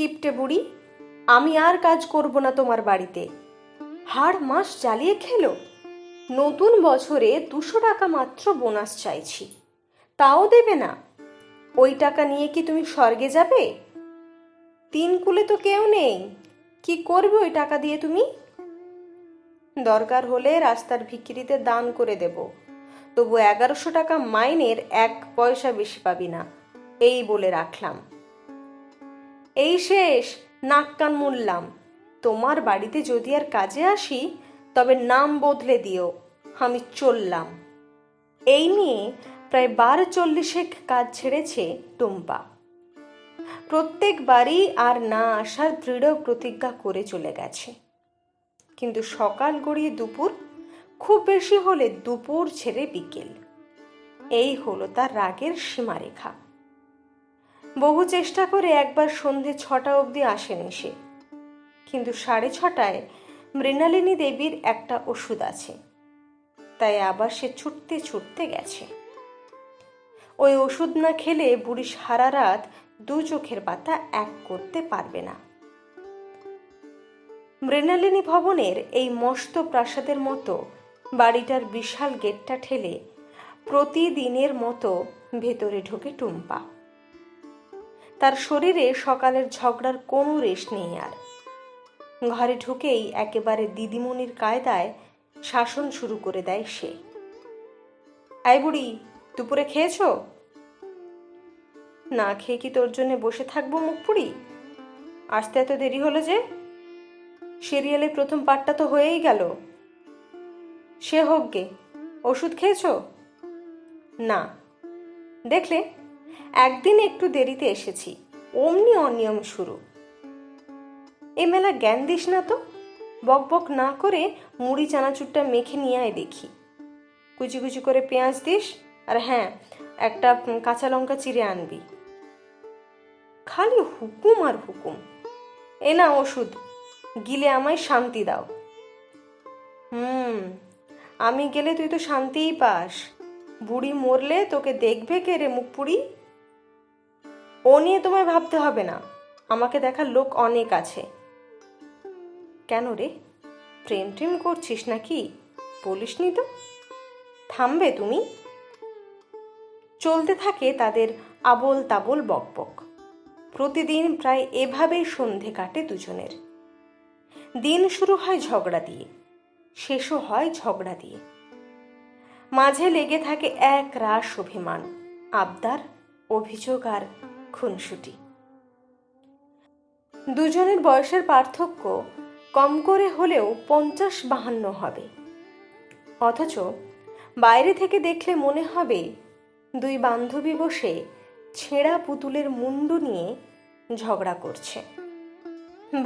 কিপটে বুড়ি, আমি আর কাজ করব না তোমার বাড়িতে। হাড় মাস জ্বালিয়ে খেলো। নতুন বছরে 200 টাকা মাত্র বোনাস চাইছি, তাও দেবে না। ওই টাকা নিয়ে কি তুমি স্বর্গে যাবে? 3 কুলে তো কেউ নেই, কি করবে ওই টাকা দিয়ে তুমি? দরকার হলে রাস্তার ভিখিরিতে দান করে দেব, তবু 1100 টাকা মাইনের 1 পয়সা বেশি পাবি না, এই বলে রাখলাম। এই শেষ, নাক কান মুললাম। তোমার বাড়িতে যদি আর কাজে আসি তবে নাম বদলে দিও, আমি চললাম। এই নিয়ে প্রায় 12:40 কাজ ছেড়েছে টুম্পা। প্রত্যেকবারই আর না আসার দৃঢ় প্রতিজ্ঞা করে চলে গেছে। কিন্তু সকাল গড়িয়ে দুপুর, খুব বেশি হলে দুপুর ছেড়ে বিকেল, এই হলো তার রাগের সীমারেখা। বহু চেষ্টা করে একবার সন্ধে 6টা অবধি আসেনি সে, কিন্তু 6:30টায় মৃণালিনী দেবীর একটা ওষুধ আছে, তাই আবার সে ছুটতে ছুটতে গেছে। ওই ওষুধ না খেলে বুড়ি সারা রাত 2 চোখের পাতা এক করতে পারবে না। মৃণালিনী ভবনের এই মস্ত প্রাসাদের মতো বাড়িটার বিশাল গেটটা ঠেলে প্রতিদিনের মতো ভেতরে ঢোকে টুম্পা। তার শরীরে সকালের ঝগড়ার কোনো রেশ নেই আর। ঘরে ঢুকেই একেবারে দিদিমণির কায়দায় শাসন শুরু করে দেয় সে। এই বুড়ি, দুপুরে খেয়েছো? না খেয়ে কি তোর জন্য বসে থাকবো মুখ পুড়ি? আসতে এত দেরি হলো যে? সিরিয়ালের প্রথম পার্টটা তো হয়েই গেল। সে হোক গে, ওষুধ খেয়েছো? না। দেখলে, একদিন একটু দেরিতে এসেছি, অমনি অনিয়ম শুরু। এ মেলা জ্ঞান দিস না তো। বক বক না করে মুড়ি চানাচুরটা মেখে নিয়ে আয় দেখি। কুচি কুচি করে পেঁয়াজ দিস, আর হ্যাঁ, একটা কাঁচা লঙ্কা চিড়ে আনবি। খালি হুকুম আর হুকুম। এ না ওষুধ, গিলে আমায় শান্তি দাও। আমি গেলে তুই তো শান্তিই পাস। বুড়ি মরলে তোকে দেখবে কে রে মুখ পুড়ি? ও নিয়ে তোমায় ভাবতে হবে না, আমাকে দেখার লোক অনেক আছে। কেন রে, প্রেম টেম করছিস নাকি? বলিসনি তো। থামবে তুমি? চলতে থাকে তাদের আবোল তাবোল বকবক। প্রতিদিন প্রায় এভাবেই সন্ধে কাটে দুজনের। দিন শুরু হয় ঝগড়া দিয়ে, শেষও হয় ঝগড়া দিয়ে। মাঝে লেগে থাকে এক রাশ অভিমান, আবদার, অভিযোগ আর খুনসুটি। দুজনের বয়সের পার্থক্য কম করে হলেও 50-52 হবে। অথচ বাইরে থেকে দেখলে মনে হবে 2 বান্ধবী বসে ছেঁড়া পুতুলের মুন্ডু নিয়ে ঝগড়া করছে।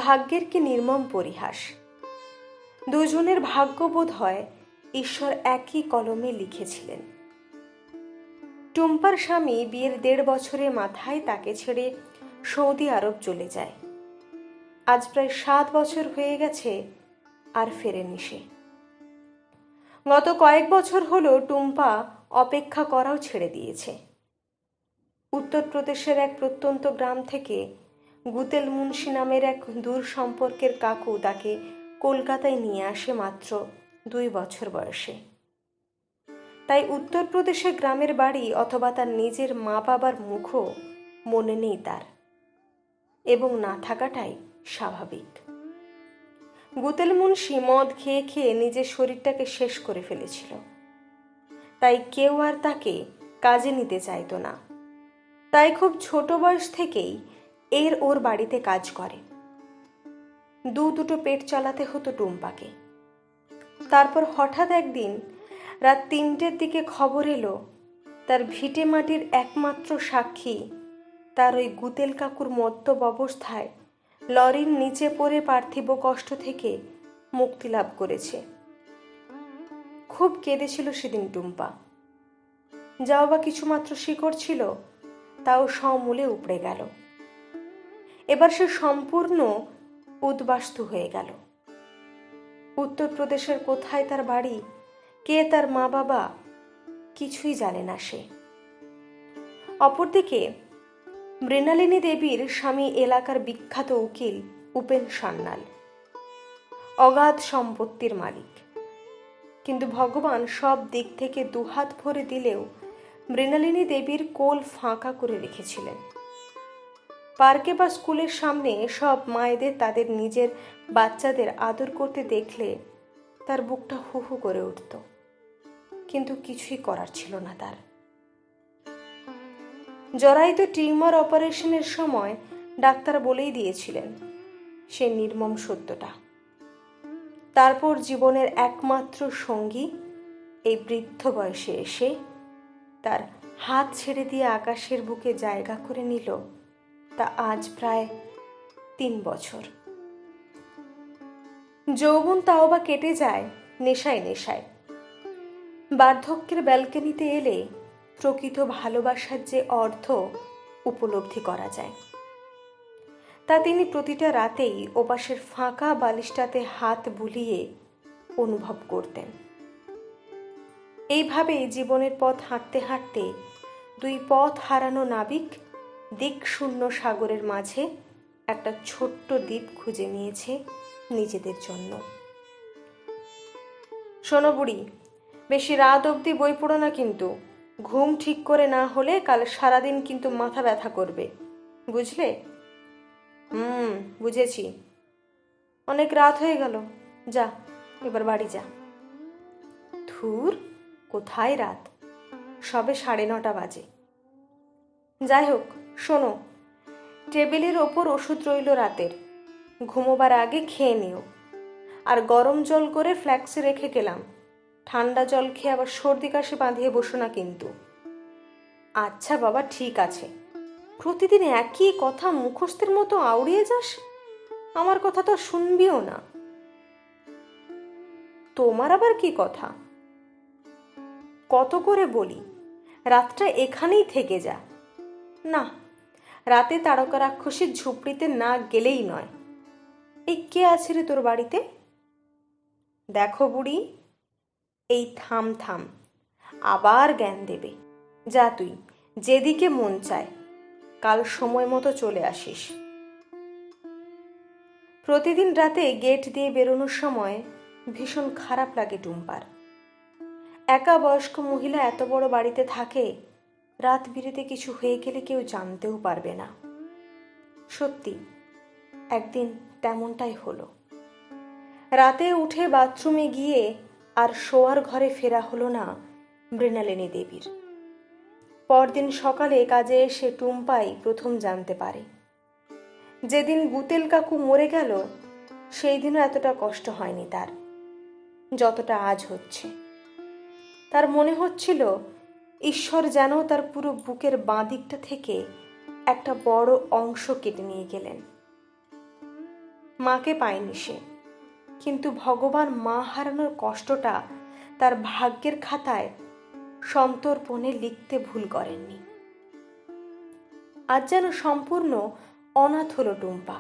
ভাগ্যের কি নির্মম পরিহাস! দুজনের ভাগ্য বোধ হয় ঈশ্বর একই কলমে লিখেছিলেন। টুম্পার স্বামী বিয়ের 1.5 বছরের মাথায় তাকে ছেড়ে সৌদি আরব চলে যায়। আজ প্রায় 7 বছর হয়ে গেছে, আর ফেরেনি সে। গত কয়েক বছর হলো টুম্পা অপেক্ষা করাও ছেড়ে দিয়েছে। উত্তরপ্রদেশের এক প্রত্যন্ত গ্রাম থেকে গুতেল মুন্সি নামের এক দূর সম্পর্কের কাকু তাকে কলকাতায় নিয়ে আসে মাত্র 2 বছর বয়সে। তাই উত্তরপ্রদেশে গ্রামের বাড়ি অথবা তার নিজের মা বাবার মুখও মনে নেই তার, এবং না থাকাটাই স্বাভাবিক। গুতেল মুন্সি মদ খেয়ে খেয়ে নিজের শরীরটাকে শেষ করে ফেলেছিল, তাই কেউ আর তাকে কাজে নিতে চাইতো না। তাই খুব ছোট বয়স থেকেই ওর বাড়িতে কাজ করে। দুটো পেট চালাতে হতো টুম্পাকে। তারপর হঠাৎ একদিন রাত 3টের দিকে খবর এলো তার ভিটে মাটির একমাত্র সাক্ষী তার ওই গুতেল কাকুর মদ্যপ অবস্থায় লরির নিচে পড়ে পার্থিব কষ্ট থেকে মুক্তি লাভ করেছে। খুব কেঁদেছিল সেদিন টুম্পা। যাও বা কিছুমাত্র শিকড় ছিল, তাও সমূলে উপড়ে গেল। এবার সে সম্পূর্ণ উদ্বাস্তু হয়ে গেল। উত্তরপ্রদেশের কোথায় তার বাড়ি, কে তার মা বাবা, কিছুই জানে না সে। অপরদিকে মৃণালিনী দেবীর স্বামী এলাকার বিখ্যাত উকিল উপেন সান্যাল, অগাধ সম্পত্তির মালিক। কিন্তু ভগবান সব দিক থেকে দুহাত ভরে দিলেও মৃণালিনী দেবীর কোল ফাঁকা করে রেখেছিলেন। পার্কে বা স্কুলের সামনে সব মায়েদের তাদের নিজের বাচ্চাদের আদর করতে দেখলে তার বুকটা হু হু করে উঠত, কিন্তু কিছুই করার ছিল না তার। জরায়িত টিউমার অপারেশনের সময় ডাক্তার বলেই দিয়েছিলেন সে নির্মম সত্যটা। তারপর জীবনের একমাত্র সঙ্গী এই বৃদ্ধ বয়সে এসে তার হাত ছেড়ে দিয়ে আকাশের বুকে জায়গা করে নিল, তা আজ প্রায় 3 বছর। যৌবন তাও বা কেটে যায় নেশায় নেশায়। বার্ধক্যের ব্যালকনিতে এলে প্রকৃত ভালোবাসার যে অর্থ উপলব্ধি করা যায়, তা তিনি প্রতিটা রাতেই ওপাশের ফাঁকা বালিশটাতে হাত বুলিয়ে অনুভব করতেন। এইভাবেই জীবনের পথ হাঁটতে হাঁটতে 2 পথ হারানো নাবিক দিকশূন্য সাগরের মাঝে একটা ছোট্ট দ্বীপ খুঁজে নিয়েছে নিজেদের জন্য। শোনো বুড়ি, বেশি রাত অবধি বই পড়ো না কিন্তু। ঘুম ঠিক করে না হলে কাল সারাদিন কিন্তু মাথা ব্যথা করবে, বুঝলে? বুঝেছি। অনেক রাত হয়ে গেল, যা এবার বাড়ি যা। ধুর, কোথায় রাত, সবে 9:30 বাজে। যাই হোক, শোনো, টেবিলের ওপর ওষুধ রইল রাতের, ঘুমোবার আগে খেয়ে নিও। আর গরম জল করে ফ্ল্যাক্সে রেখে গেলাম, ঠান্ডা জল খেয়ে আবার সর্দি কাশি বাঁধিয়ে বসো না কিন্তু। আচ্ছা বাবা, ঠিক আছে। প্রতিদিন একই কথা মুখস্থের মতো আউড়িয়ে যাস, আমার কথা তো শুনবিও না। তোমার আবার কি কথা? কত করে বলি রাতটা এখানেই থেকে যা। না, রাতে তারকা রাক্ষসীর ঝুপড়িতে না গেলেই নয়। এই কে আছে রে তোর বাড়িতে? দেখো বুড়ি, এই থাম থাম, আবার জ্ঞান দেবে। যা তুই যেদিকে মন চায়, কাল সময় মতো চলে আসিস। প্রতিদিন রাতে গেট দিয়ে বেরোনোর সময় ভীষণ খারাপ লাগে টুম্পার। একা বয়স্ক মহিলা এত বড় বাড়িতে থাকে, রাত বিরেতে কিছু হয়ে গেলে কেউ জানতেও পারবে না। সত্যি একদিন তেমনটাই হলো। রাতে উঠে বাথরুমে গিয়ে আর শোয়ার ঘরে ফেরা হলো না মৃণালিনী দেবীর। পরদিন সকালে কাজে এসে টুম্পাই প্রথম জানতে পারে। যেদিন গুতেল কাকু মরে গেল, সেই দিনও এতটা কষ্ট হয়নি তার, যতটা আজ হচ্ছে। তার মনে হচ্ছিল ঈশ্বর যেন তার পুরো বুকের বাঁ দিকটা থেকে একটা বড় অংশ কেটে নিয়ে গেলেন। মাকে পায়নি সে, কিন্তু ভগবান মা হারানোর কষ্টটা তার ভাগ্যের খাতায় সন্তর্পণে লিখতে ভুল করেননি। আজ যেন সম্পূর্ণ অনাথ হলো টুম্পা।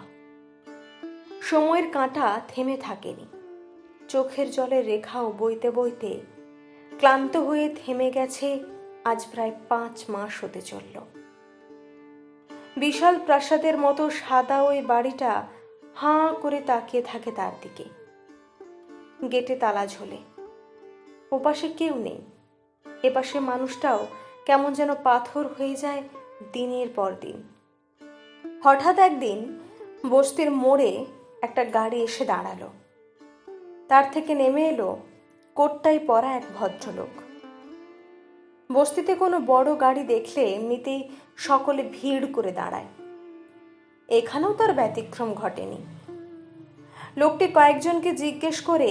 সময়ের কাঁটা থেমে থাকেনি, চোখের জলের রেখাও বইতে বইতে ক্লান্ত হয়ে থেমে গেছে আজ প্রায় 5 মাস হতে চলল। বিশাল প্রাসাদের মতো সাদা ওই বাড়িটা হাঁ করে তাকিয়ে থাকে তার দিকে। গেটে তালা ঝোলে, ওপাশে কেউ নেই। এপাশে মানুষটাও কেমন যেন পাথর হয়ে যায় দিনের পর দিন। হঠাৎ একদিন বস্তির মোড়ে একটা গাড়ি এসে দাঁড়ালো। তার থেকে নেমে এলো কোটটাই পরা এক ভদ্রলোক। বস্তিতে কোনো বড় গাড়ি দেখলে এমনিতেই সকলে ভিড় করে দাঁড়ায়। এখানেও তার ব্যতিক্রম ঘটেনি। লোকটি কয়েকজনকে জিজ্ঞেস করে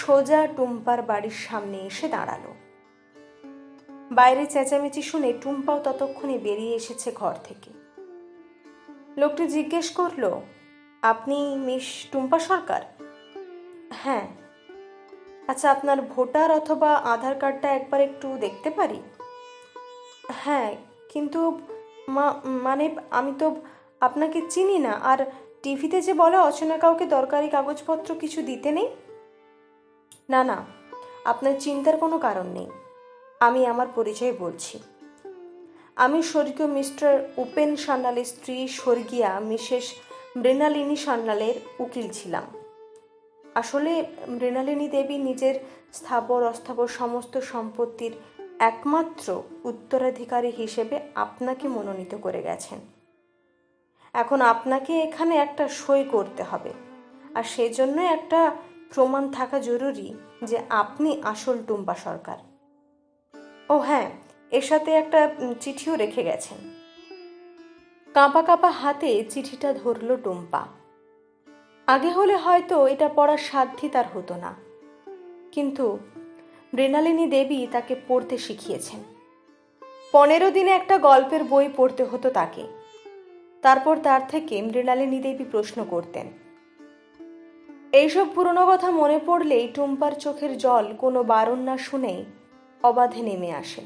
সোজা টুম্পার বাড়ির সামনে এসে দাঁড়ালো। বাইরে চেঁচামেচি শুনে টুম্পাও ততক্ষণে বেরিয়ে এসেছে ঘর থেকে। লোকটি জিজ্ঞেস করলো, আপনি মিস টুম্পা সরকার? হ্যাঁ। আচ্ছা, আপনার ভোটার অথবা আধার কার্ডটা একবার একটু দেখতে পারি? হ্যাঁ, কিন্তু মানে আমি তো আপনাকে চিনি না, আর টিভিতে যে বলে অচেনা কাউকে দরকারি কাগজপত্র কিছু দিতে নেই। না না, আপনার চিন্তার কোনো কারণ নেই, আমি আমার পরিচয় বলছি। আমি স্বর্গীয় মিস্টার উপেন সান্যালের স্ত্রী স্বর্গীয়া মিসেস মৃণালিনী সান্যালের উকিল ছিলাম। আসলে মৃণালিনী দেবী নিজের স্থাবর অস্থাবর সমস্ত সম্পত্তির একমাত্র উত্তরাধিকারী হিসেবে আপনাকে মনোনীত করে গেছেন। এখন আপনাকে এখানে একটা সই করতে হবে, আর সেজন্য একটা প্রমাণ থাকা জরুরি যে আপনি আসল টুম্পা সরকার। ও হ্যাঁ, এর সাথে একটা চিঠিও রেখে গেছেন। কাঁপা কাঁপা হাতে চিঠিটা ধরল টুম্পা। আগে হলে হয়তো এটা পড়ার সাধ্যই তার হতো না, কিন্তু মৃণালিনী দেবী তাকে পড়তে শিখিয়েছেন। 15 দিনে একটা গল্পের বই পড়তে হতো তাকে। তারপর তার থেকে মৃণালিনী দেবী প্রশ্ন করতেন। এইসব পুরনো কথা মনে পড়লেই টুম্পার চোখের জল কোনো বারণ না শুনেই অবাধে নেমে আসে।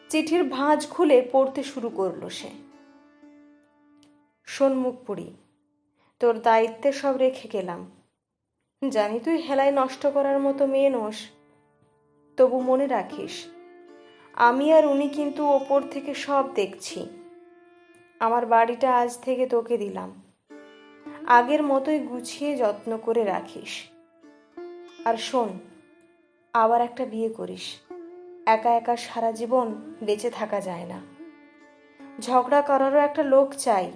চিঠির ভাঁজ খুলে পড়তে শুরু করলো সে। শোন মুখপুরি, তোর দায়িত্বে সব রেখে গেলাম। জানি তুই হেলায় নষ্ট করার মতো মেয়ে নোস, তবু মনে রাখিস আমি আর উনি কিন্তু ওপর থেকে সব দেখছি। আমার বাড়িটা আজ থেকে তোকে দিলাম, আগের মতোই গুছিয়ে যত্ন করে রাখিস। আর শোন, আবার একটা বিয়ে করিস। একা একা সারা জীবন বেঁচে থাকা যায় না, ঝগড়া করারও একটা লোক চাই।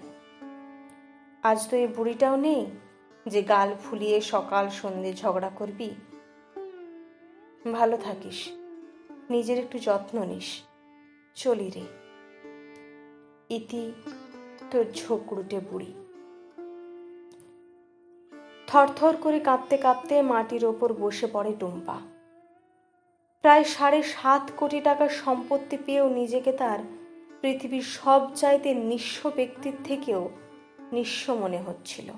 আজ তো এই বুড়িটাও নেই যে গাল ফুলিয়ে সকাল সন্ধে ঝগড়া করবি। ভালো থাকিস, নিজের একটু যত্ন নিস। চলি রে। ইতি তোর ঝোঁকড়ুটে বুড়ি। থরথর করে কাঁপতে কাঁপতে মাটির ওপর বসে পড়ে টুম্পা। প্রায় 7.5 কোটি টাকার সম্পত্তি পেয়েও নিজেকে তার পৃথিবীর সব চাইতে নিঃস্ব ব্যক্তির থেকেও নিঃস্ব মনে হচ্ছিল।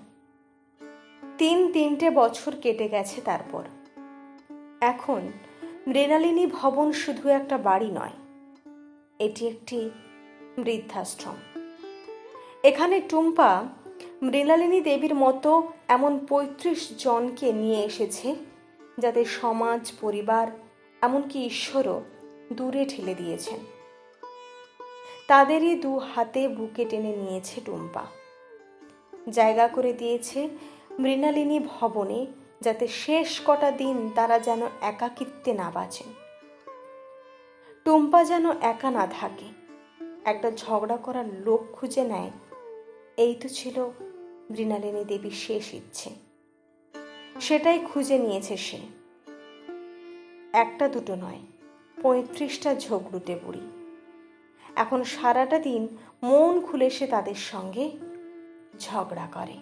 3 বছর কেটে গেছে তারপর। এখন মৃণালিনী ভবন শুধু একটা বাড়ি নয়, এটি একটি বৃদ্ধাশ্রম। এখানে টুম্পা মৃণালিনী দেবীর মতো এমন 35 জনকে নিয়ে এসেছে যাদের সমাজ, পরিবার, এমনকি ঈশ্বরও দূরে ঠেলে দিয়েছেন। তাদেরই 2 হাতে বুকে টেনে নিয়েছে টুম্পা। জায়গা করে দিয়েছে মৃণালিনী ভবনে, যাতে শেষ কটা দিন তারা যেন একাকিত্বে না বাঁচেন। টুম্পা যেন একা না থাকে, একটা ঝগড়া করার লোক খুঁজে নেয়। এই তো ছিল মৃণালিনী দেবীর শেষ ইচ্ছে। সেটাই খুঁজে নিয়েছে সে। একটা দুটো নয়, 35টা ঝোঁকড়ুটে বুড়ি। এখন সারাটা দিন মন খুলে সে তাদের সঙ্গে ঝগড়া করে।